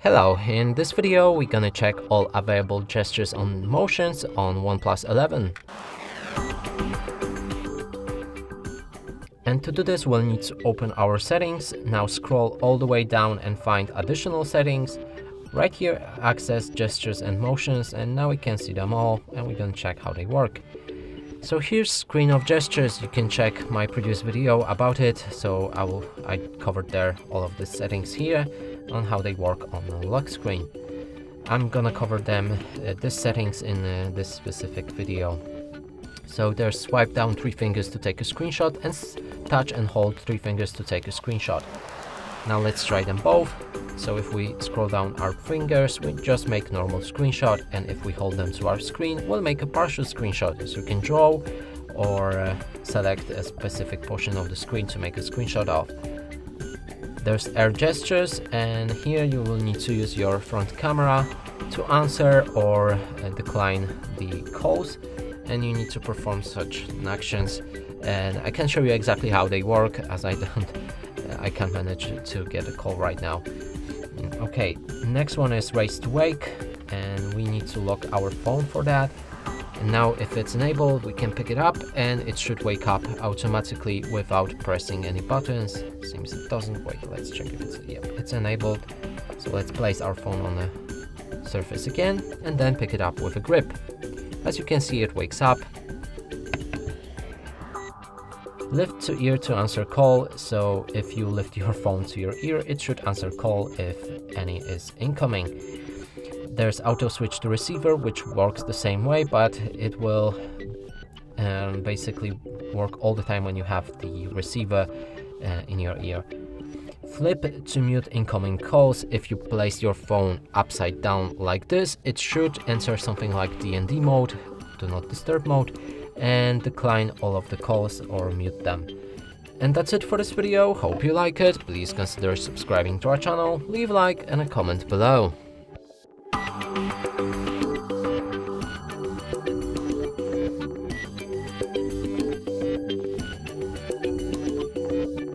Hello, in this video we're gonna check all available gestures and motions on OnePlus 11. And to do this we'll need to open our settings. Now scroll all the way down and find additional settings. Right here access gestures and motions, and now we can see them all and we're gonna check how they work. So here's screen of gestures. You can check my previous video about it. So I covered there all of the settings here on how they work on the lock screen. I'm gonna cover them, these settings in this specific video. So there's swipe down 3 fingers to take a screenshot and touch and hold 3 fingers to take a screenshot. Now let's try them both. So if we scroll down our fingers, we just make normal screenshot, and if we hold them to our screen, we'll make a partial screenshot. So you can draw or select a specific portion of the screen to make a screenshot of. There's air gestures, and here you will need to use your front camera to answer or decline the calls, and you need to perform such actions. And I can show you exactly how they work, as I can't manage to get a call right now. Okay, next one is raise to wake, and we need to lock our phone for that. And now if it's enabled, we can pick it up and it should wake up automatically without pressing any buttons. Seems it doesn't. Wait, let's check if it's enabled. So let's place our phone on the surface again and then pick it up with a grip. As you can see, it wakes up. Lift to ear to answer call. So if you lift your phone to your ear, it should answer call if any is incoming. There's auto switch to receiver, which works the same way, but it will basically work all the time when you have the receiver in your ear. Flip to mute incoming calls. If you place your phone upside down like this, it should enter something like DND mode, do not disturb mode, and decline all of the calls or mute them. And that's it for this video. Hope you like it. Please consider subscribing to our channel, leave a like and a comment below.